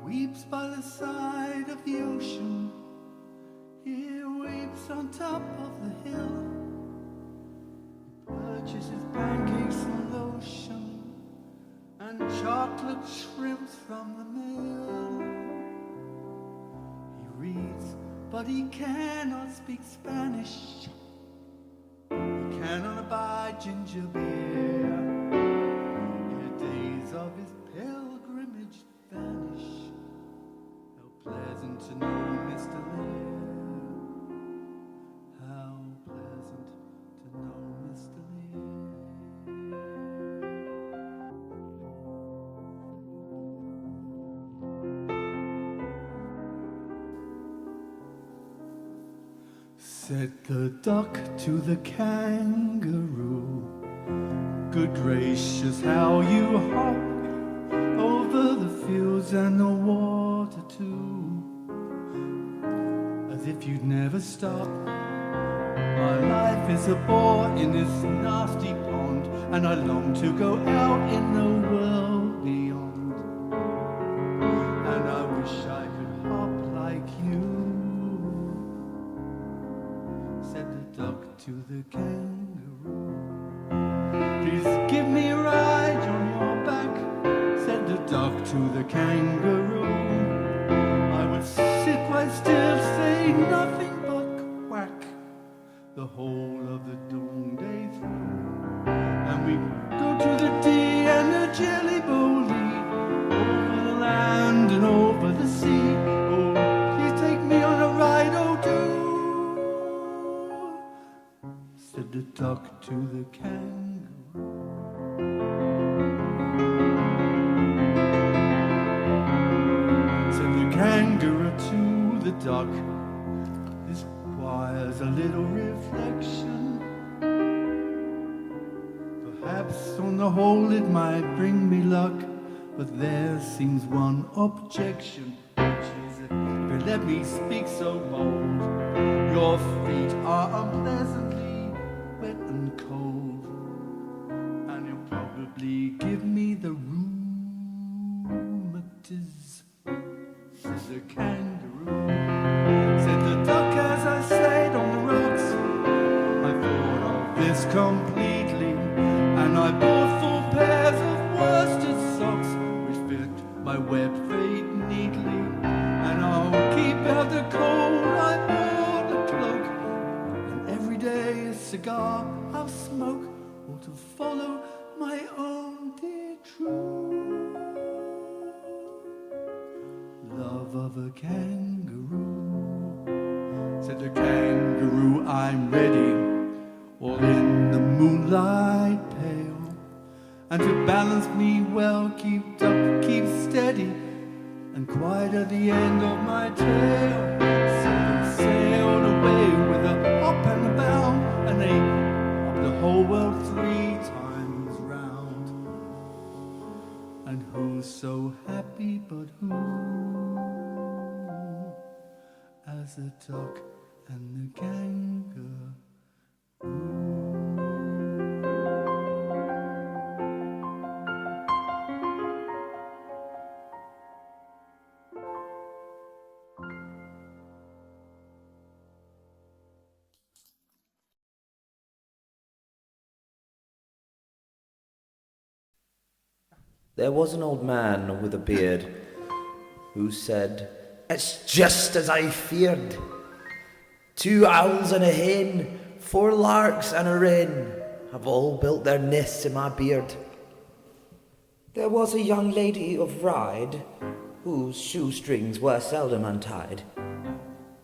weeps by the side of the ocean. He weeps on top of the hill. He purchases pancakes and lotion and chocolate shrimps from the mill. He reads, but he cannot speak Spanish. He cannot buy ginger beer. In the days of his pilgrimage vanish. How pleasant to know Mr. Lear. How pleasant to know Mr. Lear. Said the duck to the kangaroo, good gracious, how you hop over the fields and the water too, as if you'd never stop. My life is a bore in this nasty pond, and I long to go out in the world beyond. And I wish I could hop like you, said the duck to the kangaroo. Please give me a ride on your back, said the duck to the kangaroo. I would sit quite still, say nothing but quack the whole of the dawn day through. And we go to the D and the Jelly Bowly, over the land and over the sea. Oh, please take me on a ride, oh do, said the duck to the kangaroo. Said the kangaroo to the duck, this requires a little reflection. Perhaps on the whole it might bring me luck, but there seems one objection, which is, if you let me speak so bold, your feet are unpleasantly wet and cold, and you'll probably give me the rheumatiz, said the kangaroo. Said the duck as I sat on the rocks, I thought of this completely, and I bought 4 pairs of worsted socks, which fit my webbed feet neatly. And I'll keep out the cold, I bought a cloak, and every day a cigar I'll smoke, or to follow my own dear true love of a kangaroo. Said the kangaroo, I'm ready, all in the moonlight pale, and to balance me well, keep steady, and quite at the end of my tail. So they sailed away with a hop and a bound, and they hopped the whole world 3 times round. And who's so happy but who, as the duck and the kangaroo? There was an old man with a beard who said, "It's just as I feared. 2 owls and a hen, 4 larks and a wren have all built their nests in my beard." There was a young lady of Ryde whose shoestrings were seldom untied.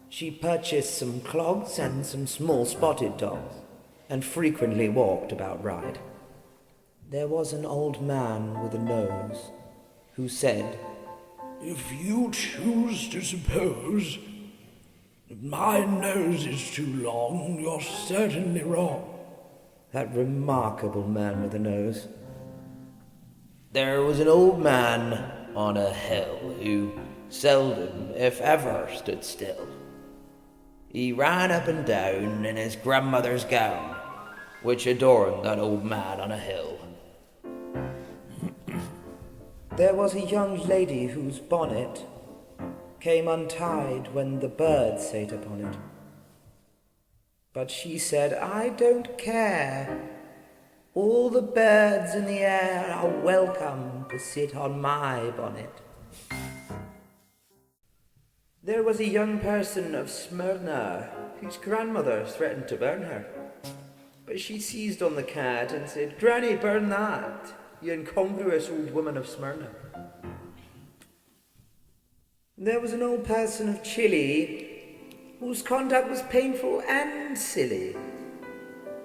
She purchased some clogs and some small spotted dogs, and frequently walked about Ryde. There was an old man with a nose who said, "If you choose to suppose that my nose is too long, you're certainly wrong." That remarkable man with a nose. There was an old man on a hill who seldom, if ever, stood still. He ran up and down in his grandmother's gown, which adorned that old man on a hill. There was a young lady whose bonnet came untied when the bird sate upon it. But she said, "I don't care. All the birds in the air are welcome to sit on my bonnet." There was a young person of Smyrna whose grandmother threatened to burn her. But she seized on the cat and said, "Granny, burn that, you incongruous old woman of Smyrna." There was an old person of Chile whose conduct was painful and silly.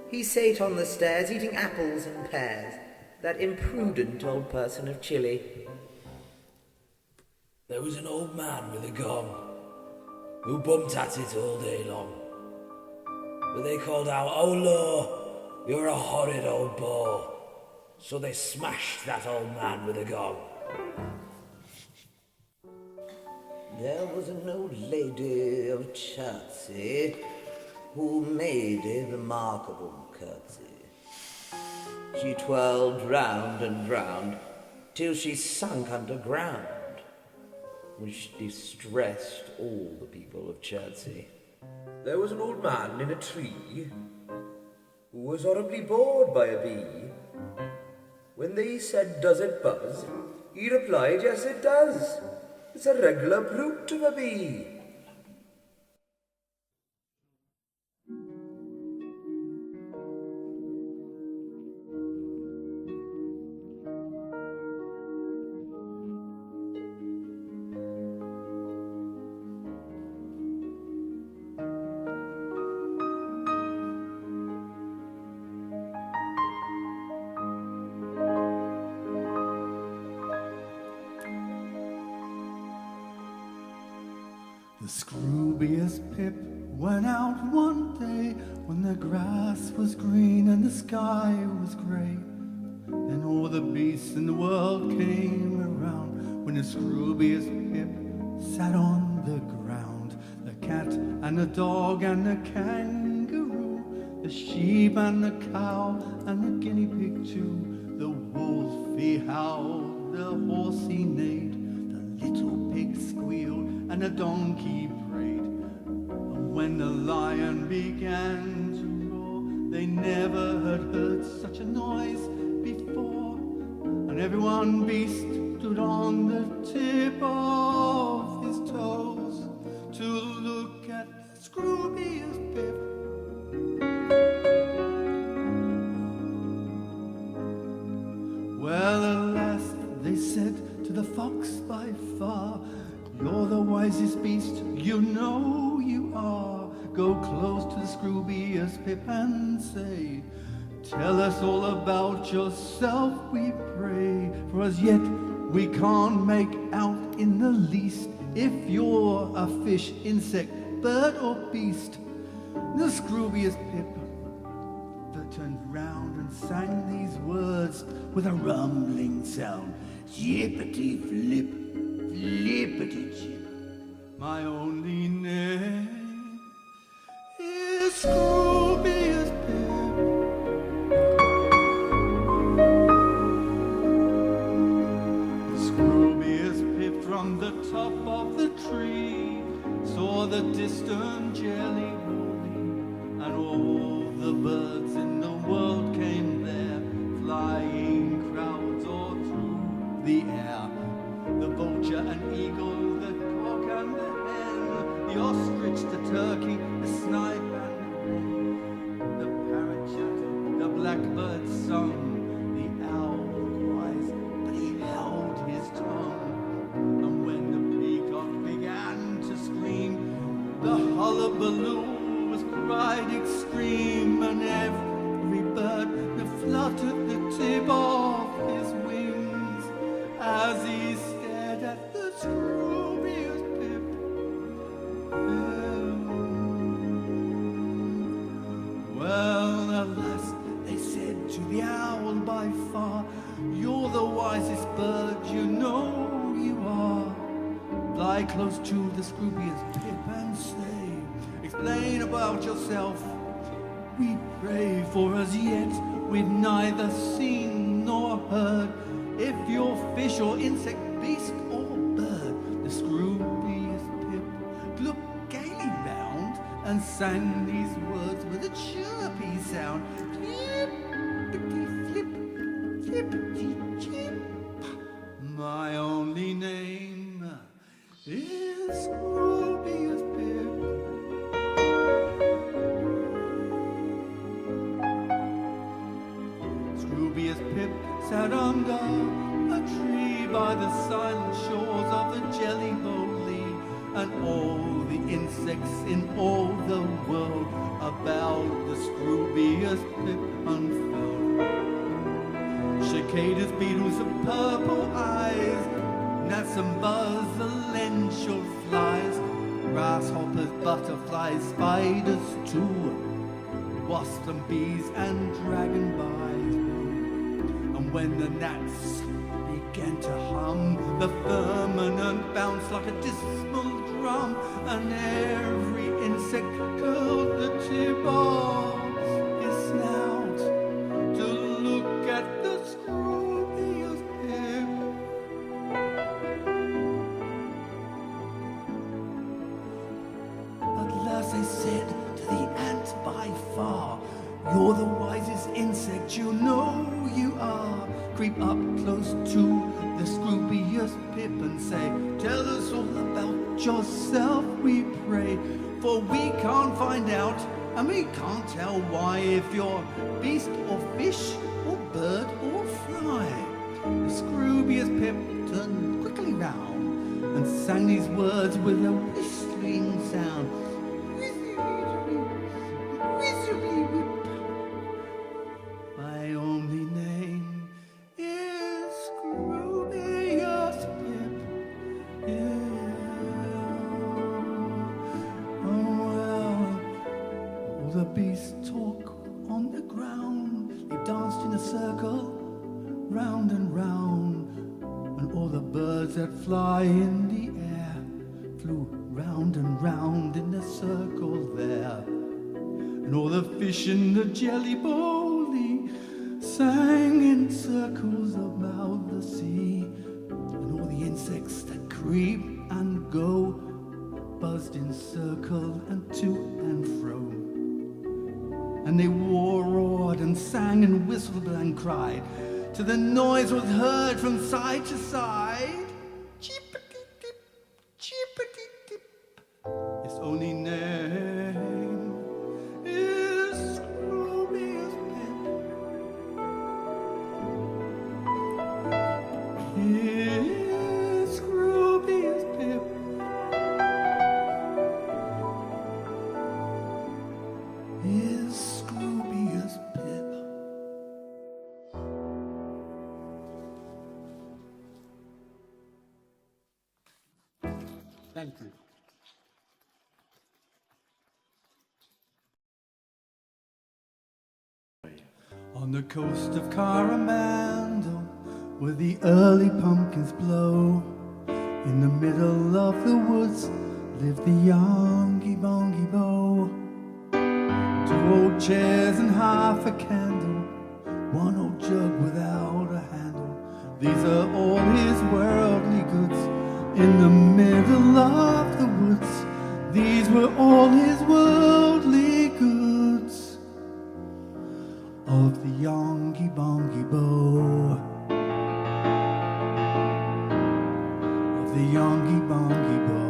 He sate on the stairs eating apples and pears, that imprudent old person of Chile. There was an old man with a gong who bumped at it all day long. But they called out, "Oh Lord, you're a horrid old bore." So they smashed that old man with a gong. There was an old lady of Chertsey who made a remarkable curtsy. She twirled round and round till she sunk underground, which distressed all the people of Chertsey. There was an old man in a tree who was horribly bored by a bee. When they said, "Does it buzz?" he replied, "Yes, it does. It's a regular brute of a bee." The Scroobius Pip went out one day when the grass was green and the sky was grey. Then all the beasts in the world came around when the Scroobius Pip sat on the ground. The cat and the dog and the kangaroo, the sheep and the cow and the guinea pig too. The wolf he howled, the horse he neighed, the little pig squealed and the donkey brayed. And when the lion began to roar, they never had heard such a noise before. And every one beast stood on the tip of his toes to look at Scroobius Pip. Well, alas, they said to the fox by far, "You're the wisest beast, you know you are. Go close to the Scroobius Pip and say, 'Tell us all about yourself, we pray. For as yet we can't make out in the least if you're a fish, insect, bird or beast.'" The Scroobius Pip turned round and sang these words with a rumbling sound. "Jippity flip, flippity chip, my only name is Scroobius Pip." Scroobius Pip from the top of the tree saw the distant jelly rolling, and all the birds in the world came there, flying crowds all through the air. The vulture and eagle, the cock and the hen, the ostrich, the turkey, the snipe and the wren. The parrot chattered, the blackbird sung, the owl wise, but he held his tongue. And when the peacock began to scream, the hullabaloo was cried extreme, and every bird that fluttered the tip of his wings as he stared at the Scroobius Pip. Well, alas, they said to the owl by far, "You're the wisest bird, you know you are. Fly close to the Scroobius Pip and say, 'Explain about yourself, we pray. For as yet we've neither seen nor heard if you're fish or insect, beast or bird, the scroobius pip looked gaily round and sang these words with a chirpy sound. Flippity flip, flippity chip. My only name is Scroobius Pip. Scroobius Pip sat under a tree by the silent shores of the Jelly Bowl Lee, and all the insects in all the world about the Scroobius Pip unfurled. Cicadas, beetles of purple eyes, gnats and buzzalential flies, grasshoppers, butterflies, spiders too, wasps and bees and dragonflies. And when the gnats began to hum, the firmament bounced like a dismal drum, and every insect curled the tip of his snout to look at the Scroobius Pip. At last they said to the ant, by far, you're the wisest insect, you know you are. Creep up close to the Scroobius Pip and say, tell us all about yourself, we pray. For we can't find out, and we can't tell why, if you're beast or fish or bird or fly. The Scroobius Pip turned quickly round and sang these words with a whistling sound. Whizzily whip. My only name is Scroobius Pip. Yeah. Oh well, all the beasts talk on the ground. They danced in a circle, round and round, and all the birds that fly in the air flew round and round in a circle there. And all the fish in the Jelly Bowl sang in circles about the sea, and all the insects that creep and go buzzed in circle and to and fro. And they roared and sang and whistled and cried, till the noise was heard from side to side. Cheepity-dip, cheepity-dip. Its only name is Scroobius Pip. Is Scroobius Pip. Is Scroobius Pip. Thank you. On the coast of Coromandel, where the early pumpkins blow, in the middle of the woods lived the Yongy Bongy Bo. 2 old chairs and half a candle, 1 old jug without a handle. These are all his worldly goods in the middle of the woods. These were all his worldly goods of the Yongy Bongy Bo. Of the Yongy Bongy Bo.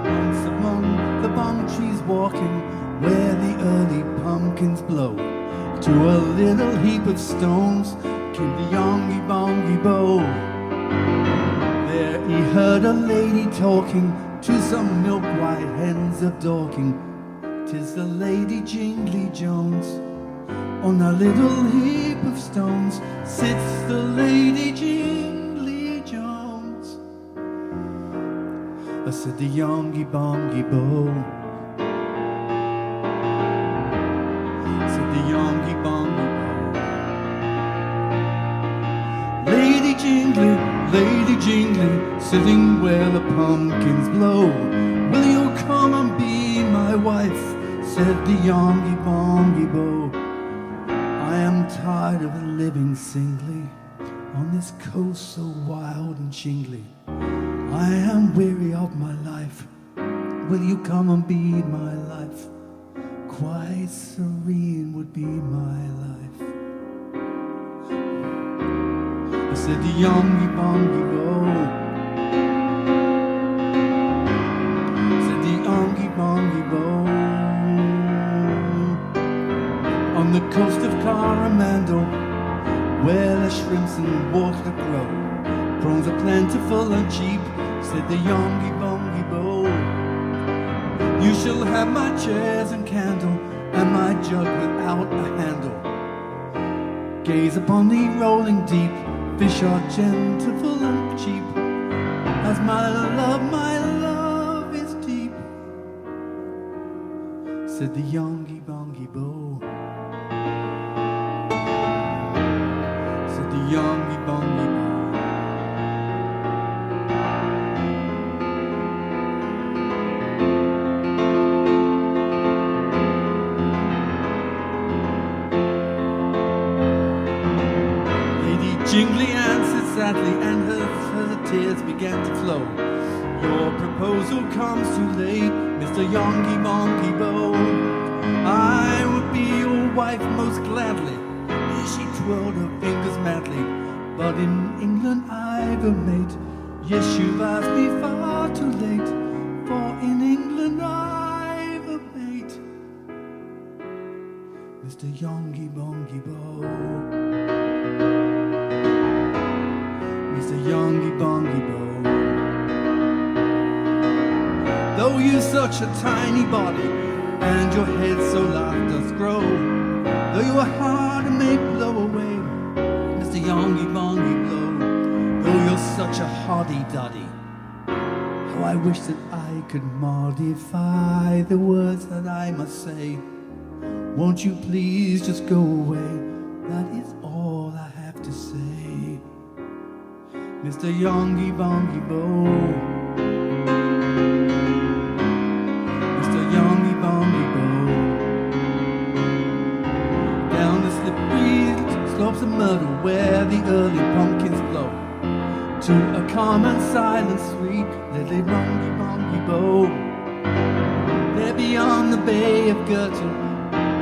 Once among the bung trees walking, where the early pumpkins blow, to a little heap of stones came the Yongy Bongy Bo. There he heard a lady talking to some milk-white hens of Dorking. 'Tis the Lady Jingly Jones. On a little heap of stones sits the Lady Jingly Jones. Said the Yongy Bongy Bo. Said the Yongy Bongy Bo. Lady Jingly, sitting where the pumpkins blow. Will you come and be my wife? Said the Yongy Bongy Bo. I am tired of living singly on this coast so wild and shingly. I am weary of my life. Will you come and be my life? Quite serene would be my life. I said the yongy bongy bo. Said the yongy bongy bo. On the coast of Coromandel, where the shrimps and water grow, prawns are plentiful and cheap, said the yongy bongy bo. You shall have my chairs and candle, and my jug without a handle. Gaze upon the rolling deep, fish are gentle and cheap, as my love is deep, said the yongy bongy bo. Said the yongy bongy bo. Jingly answered sadly, and her tears began to flow. Your proposal comes too late, Mr. Yongy Bongy Bo. I would be your wife most gladly. She twirled her fingers madly. But in England I've a mate. Yes, you've asked me far too late, for in England I've a mate, Mr. Yongy Bongy Bo. Mr. Yongy Bongy Bo. Though you're such a tiny body, and your head so large does grow, though you are hard to make blow away, Mr. Yongy Bongy Blow, though you're such a hoddy-doddy, how I wish that I could modify the words that I must say. Won't you please just go away? That is all I have to say. Mr. Yongy Bongy Bo. Mr. Yongy Bongy Bo. Down the slippery slopes of Myrtle, where the early pumpkins blow, to a calm and silent sweet little Yongy Bongy Bo. There beyond the Bay of Girtle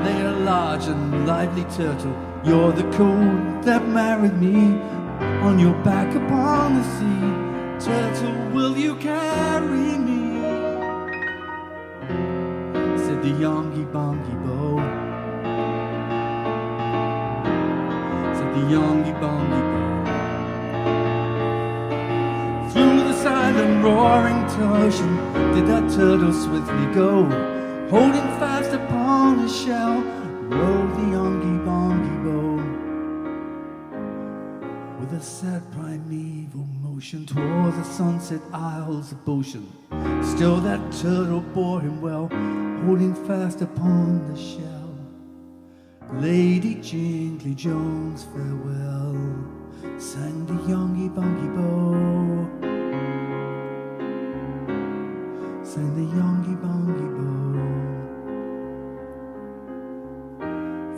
lay a large and lively turtle. You're the coat that married me, on your back upon the sea. Turtle, will you carry me? Said the Yongy Bongy Bo. Said the Yongy Bongy Bo. Through the silent roaring ocean did that turtle swiftly go, holding fast upon his shell rode the Yongy Bongy Bo. With a sad primeval motion toward the sunset isles of Ocean, still that turtle bore him well, holding fast upon the shell. Lady Jingly Jones, farewell, sang the Yongy Bongy Bo. Sang the Yongy Bongy Bo.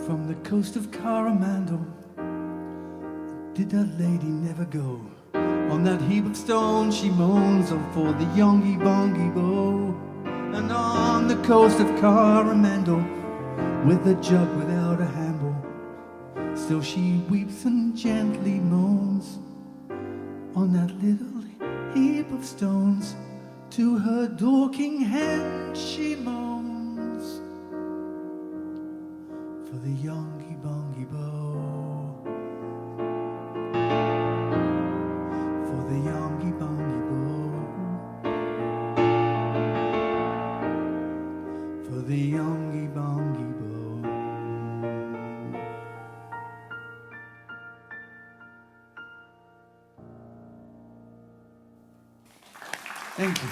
From the coast of Coromandel did that lady never go? On that heap of stones she moans, oh, for the Yongy Bongy Bo. And on the coast of Coromandel, with a jug without a handle, still she weeps and gently moans. On that little heap of stones, to her Dorking hen she moans, for the Yongy Bongy Bo. The Yongy Bongy Bo. For the Yongy Bongy Bo. Thank you.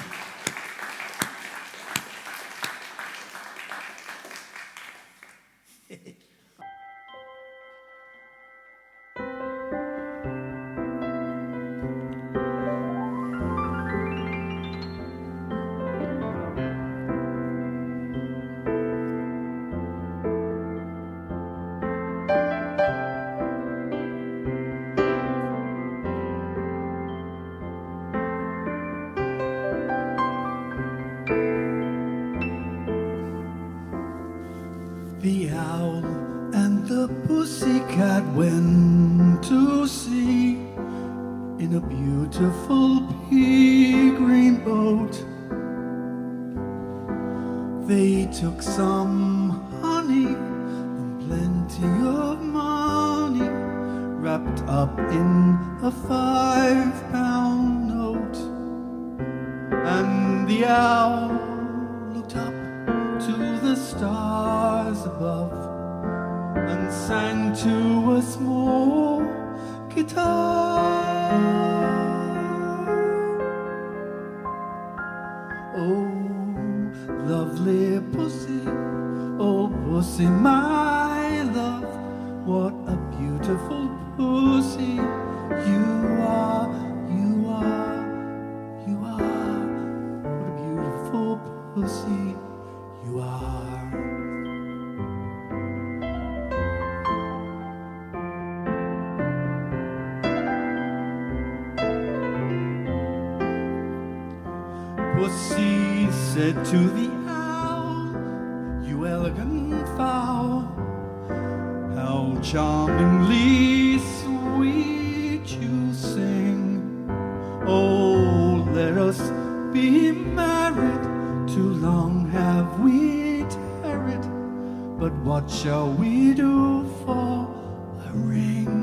cat went to sea in a beautiful pea green boat. They took some honey and plenty of money wrapped up in a 5-pound note. And the owl looked up to the stars above and sang to a small guitar. Oh, lovely pussy, oh pussy, my love, what a beautiful pussy you are, you are, you are, what a beautiful pussy you are. Pussy said to the owl, you elegant fowl, how charmingly sweet you sing. Oh, let us be married, too long have we tarried, but what shall we do for a ring?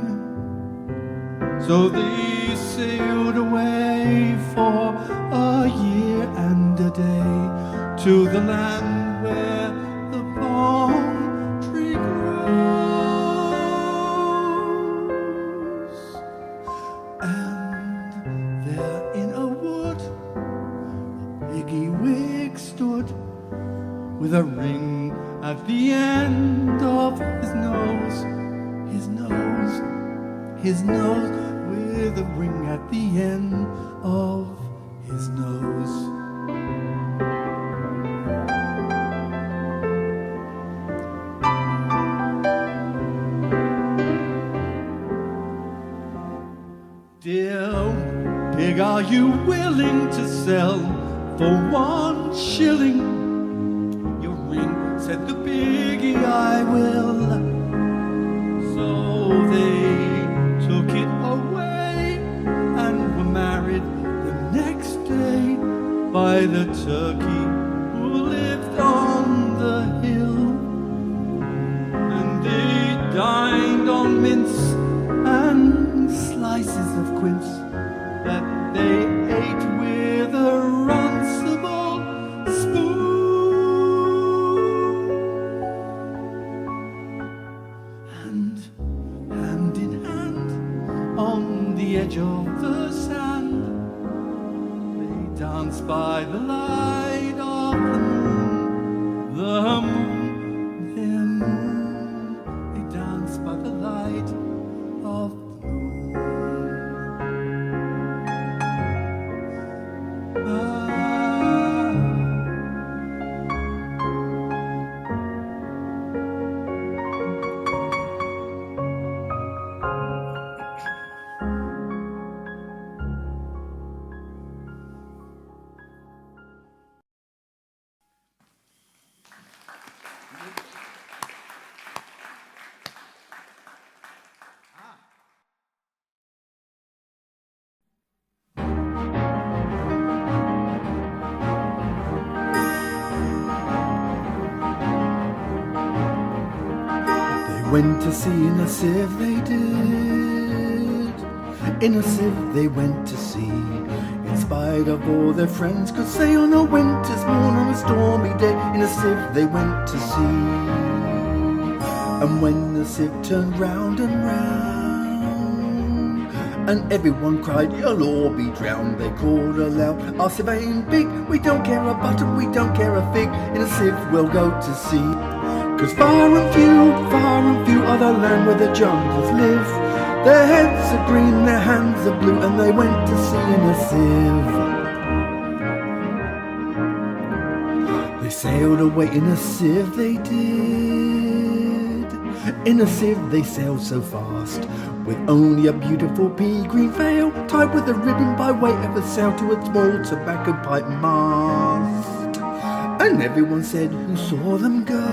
So they sailed away for a year and a day to the land where the palm tree grows. And there in a wood a piggy wig stood with a ring at the end of his nose, his nose, his nose, with a ring at the end of his nose. Dear pig, are you willing to sell for 1 shilling your ring? Said the piggy, I will. So they took it away and were married the next day by the turkey who lived on the hill. And they dined on mince and slices of quince that they ate with a runcible spoon. And hand in hand on the edge of the sand they danced by the light of the moon, the moon, their moon. They danced by the light of the moon. Went to sea in a sieve they did, in a sieve they went to sea, in spite of all their friends could say on a winter's morn on a stormy day, in a sieve they went to sea. And when the sieve turned round and round, and everyone cried, you'll all be drowned, they called aloud, our sieve ain't big, we don't care a button, we don't care a fig, in a sieve we'll go to sea. 'Cause far and few are the land where the jungles live. Their heads are green, their hands are blue, and they went to sea in a sieve. They sailed away in a sieve, they did. In a sieve they sailed so fast, with only a beautiful pea green veil tied with a ribbon by way of a sail to a small tobacco pipe mast. And everyone said, who saw them go?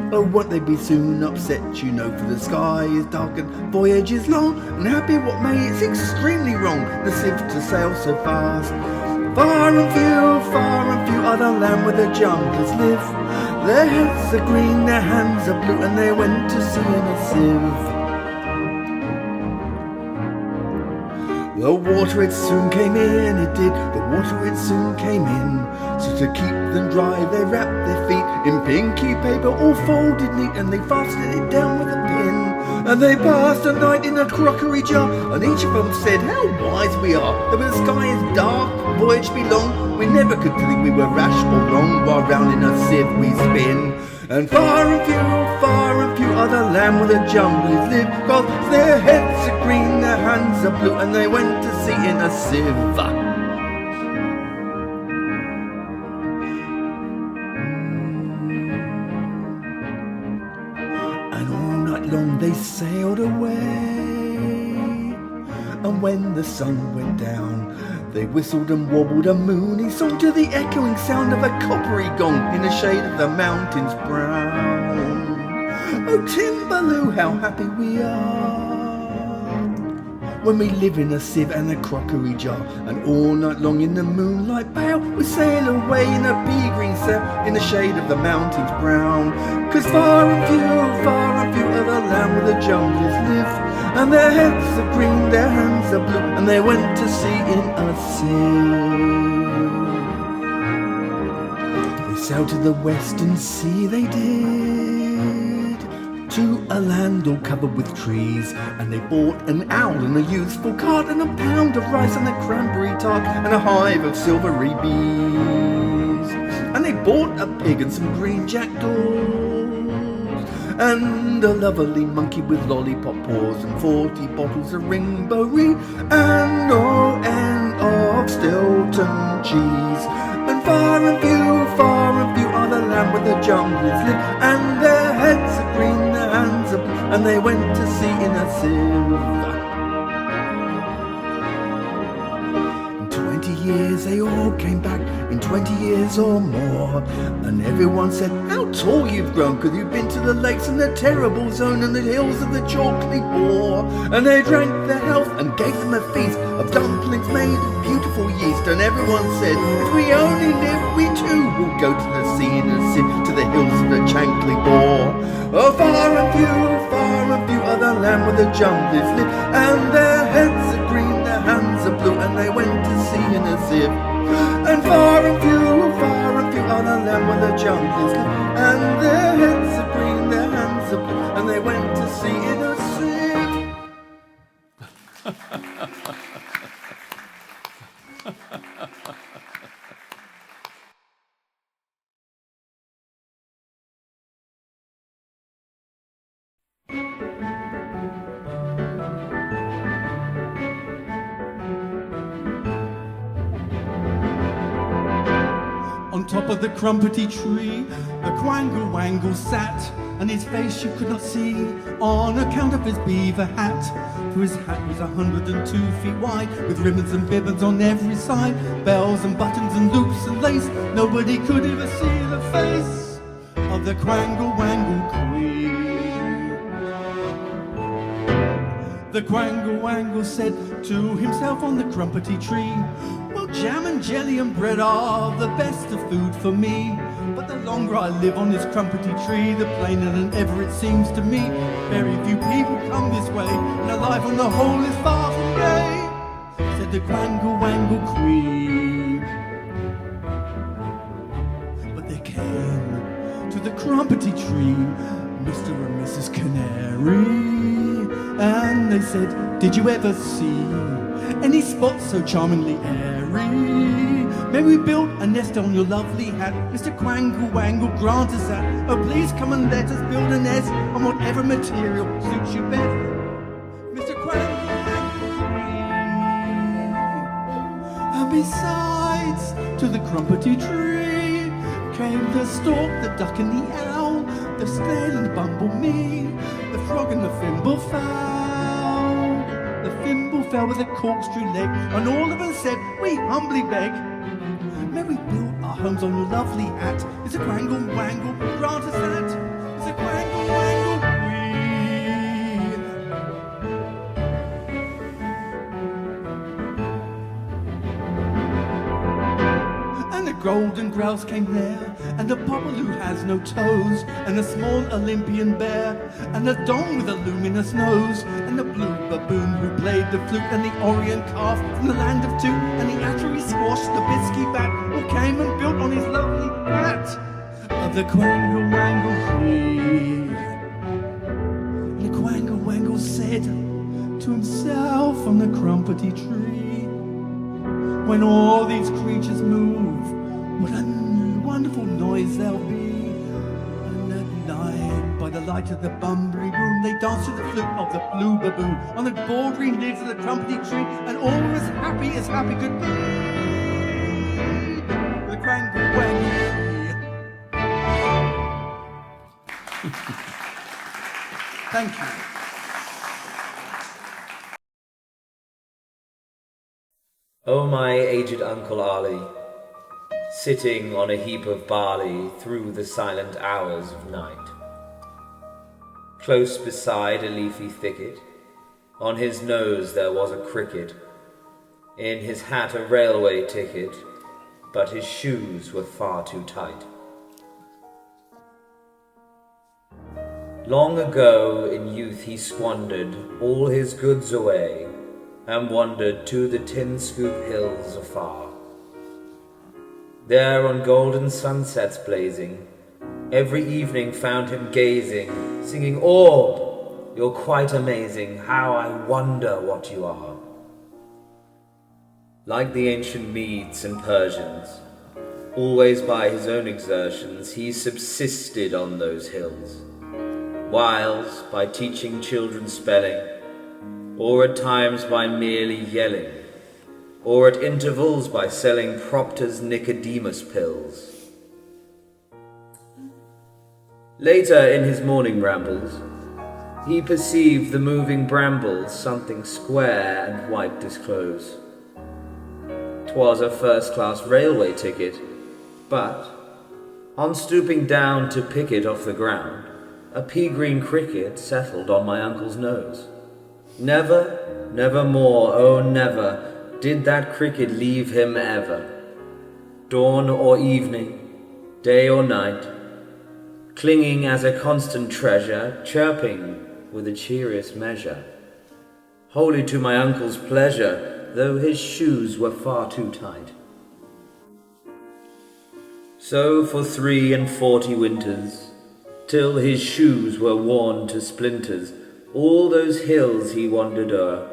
Oh, won't they be soon upset, you know, for the sky is dark and voyage is long, and happy what may, it's extremely wrong, the sieve to sail so fast. Far and few are the land where the junglers live. Their heads are green, their hands are blue, and they went to sea in a sieve. The water it soon came in, it did, the water it soon came in. So to keep them dry they wrapped their feet in pinky paper all folded neat, and they fastened it down with a pin. And they passed a night in a crockery jar, and each of them said how wise we are. Though the sky is dark, voyage be long, we never could think we were rash or wrong, while round in a sieve we spin. And far and few are the land where the junglers live, 'cause their heads are green, their hands are blue, and they went to sea in a sieve. And all night long they sailed away, and when the sun went down, they whistled and wobbled a moony song to the echoing sound of a coppery gong in the shade of the mountains brown. Oh, Timbaloo, how happy we are when we live in a sieve and a crockery jar, and all night long in the moonlight bow we sail away in a pea-green sail in the shade of the mountains brown. 'Cause far and few are the land where the junglers live, and their heads are green, their hands are blue, and they went to sea in a sieve. They sailed to the western sea, they did, to a land all covered with trees, and they bought an owl and a useful cart, and a pound of rice and a cranberry tart, and a hive of silvery bees. And they bought a pig and some green jackdaws, and a lovely monkey with lollipop paws, and 40 bottles of ringberry, and no end of Stilton cheese. And far and few are the land where the junglers live, and their heads are green, their hands are blue, and they went to sea in a sieve. In 20 years they all came back, in 20 years or more, and everyone said how tall you've grown, 'cause you've been to the lakes and the terrible zone and the hills of the chalky bore. And they drank their health and gave them a feast of dumplings made of beautiful yeast, and everyone said if we only live we too will go to the sea in a sieve, to the hills of the chankly bore. Oh, far and few are the land where the junglers live, and their heads are green, their hands are blue, and they went to sea in a sieve. And far and few are the land where the junglers live, and their heads are green, their hands are blue, and they went to sea in a sieve. On top of the crumpety tree, the quangle-wangle sat, and his face you could not see on account of his beaver hat. For his hat was 102 feet wide, with ribbons and bibbons on every side, bells and buttons and loops and lace. Nobody could ever see the face of the quangle-wangle queen. The quangle-wangle said to himself on the crumpety tree, well, jam and jelly and bread are the best of food for me, but the longer I live on this crumpety tree, the plainer than ever it seems to me. Very few people come this way, and our life on the whole is far from gay, said the quangle-wangle queen. But there came to the crumpety tree Mr. and Mrs. Canary, and they said, did you ever see any spots so charmingly airy? May we build a nest on your lovely hat? Mr. Quangle-Wangle, grant us that. Oh, please come and let us build a nest on whatever material suits you best. Mr. Quangle-Wangle. And besides, to the crumpety tree came the stork, the duck and the owl, the snail and the bumblebee, the frog and the fimblefowl. The fimblefell with a corkscrew leg, and all of them said, we humbly beg, may we build our homes on your lovely hat? Mr. Quangle-Wangle, grant us that. Mr. golden grouse came there, and a popple who has no toes, and a small Olympian bear, and a dong with a luminous nose, and a blue baboon who played the flute, and the Orient calf from the land of Toot, and the attery squash, the bisky bat, all came and built on his lovely hat of the Quangle Wangle tree. And the Quangle Wangle said to himself on the crumpety tree, when all these creatures move, what a wonderful noise there'll be. And at night, by the light of the bumbly moon, they dance to the flute of the blue baboon on the bald green leaves of the trumpety tree, and all as happy could be. The Quangle Wangle tree. Thank you. O my aged Uncle Ali, sitting on a heap of barley through the silent hours of night, close beside a leafy thicket, on his nose there was a cricket, in his hat a railway ticket, but his shoes were far too tight. Long ago in youth he squandered all his goods away, and wandered to the Tin Scoop hills afar. There on golden sunsets blazing, every evening found him gazing, singing, "Orb, you're quite amazing, how I wonder what you are." Like the ancient Medes and Persians, always by his own exertions, he subsisted on those hills, whiles by teaching children spelling, or at times by merely yelling, or at intervals by selling Proctor's Nicodemus pills. Later in his morning rambles, he perceived the moving brambles something square and white disclose. 'Twas a first-class railway ticket, but, on stooping down to pick it off the ground, a pea-green cricket settled on my uncle's nose. Never, never more, oh never, did that cricket leave him ever. Dawn or evening, day or night, clinging as a constant treasure, chirping with a cheeriest measure, wholly to my uncle's pleasure, though his shoes were far too tight. So for 43 winters, till his shoes were worn to splinters, all those hills he wandered o'er,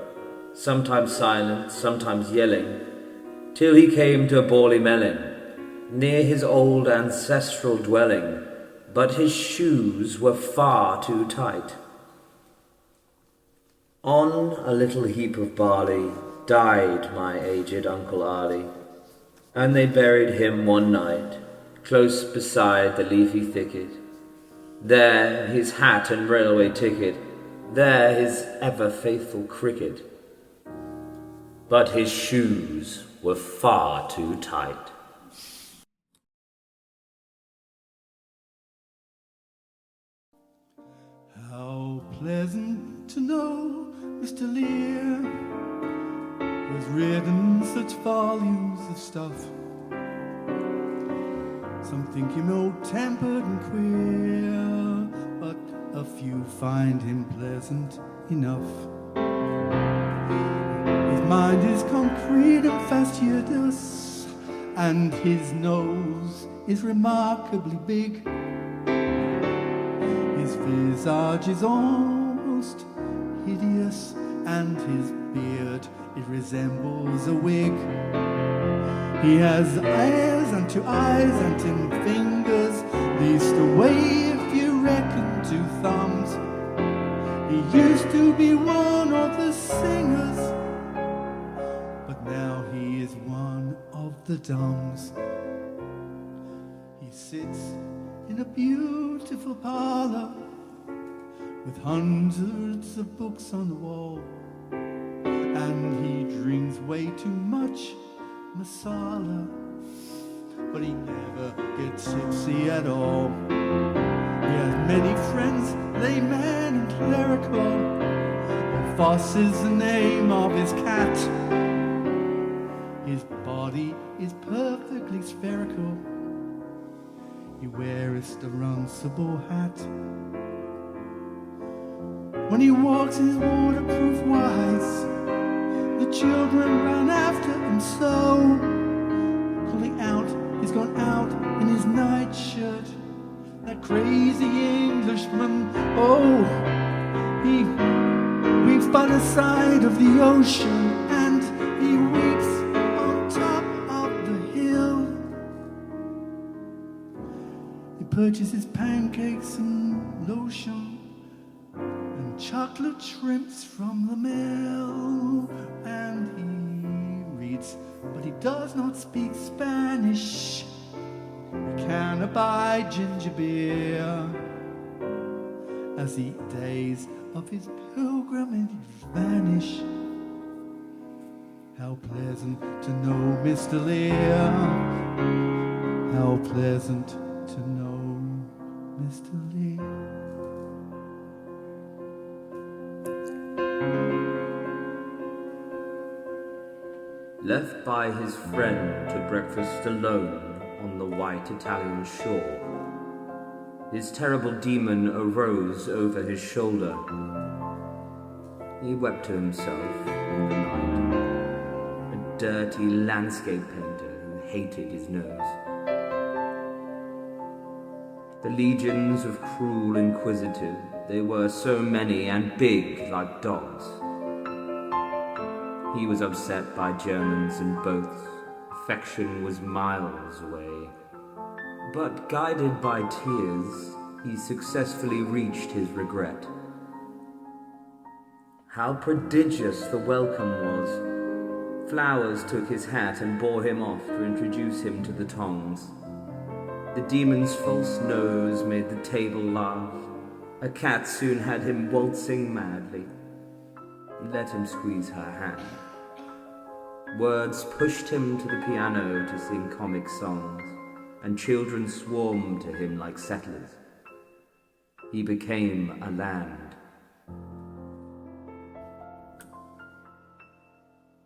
sometimes silent, sometimes yelling, till he came to Ballymelin, near his old ancestral dwelling, but his shoes were far too tight. On a little heap of barley died my aged Uncle Ali, and they buried him one night, close beside the leafy thicket. There his hat and railway ticket, there his ever-faithful cricket, but his shoes were far too tight. How pleasant to know Mr. Lear has written such volumes of stuff. Some think him ill-tempered and queer, but a few find him pleasant enough. His mind is concrete and fastidious, and his nose is remarkably big. His visage is almost hideous, and his beard, it resembles a wig. He has ears and 2 eyes and 10 fingers, least away if you reckon 2 thumbs. He used to be one of the singers, but now he is one of the dumbs. He sits in a beautiful parlour with hundreds of books on the wall, and he drinks way too much masala, but he never gets tipsy at all. He has many friends, laymen and clerical. Voss is the name of his cat. His body is perfectly spherical, he weareth the runcible hat. When he walks in his waterproof whites, the children run after him so, calling out, he's gone out in his nightshirt. That crazy Englishman, oh, he weeps by the side of the ocean, and he weeps on top of the hill. He purchases pancakes and lotion and chocolate shrimps from the mill, and he reads, but he does not speak Spanish. He can abide ginger beer as the days of his pilgrimage vanish. How pleasant to know Mr. Lear. How pleasant to know Mr. Lear. Left by his friend to breakfast alone on the white Italian shore, his terrible demon arose over his shoulder. He wept to himself in the night, a dirty landscape painter who hated his nose. The legions of cruel inquisitive, they were so many and big like dogs. He was upset by Germans and boats. Affection was miles away. But guided by tears, he successfully reached his regret. How prodigious the welcome was! Flowers took his hat and bore him off to introduce him to the tongs. The demon's false nose made the table laugh. A cat soon had him waltzing madly. Let him squeeze her hand. Words pushed him to the piano to sing comic songs, and children swarmed to him like settlers. He became a land.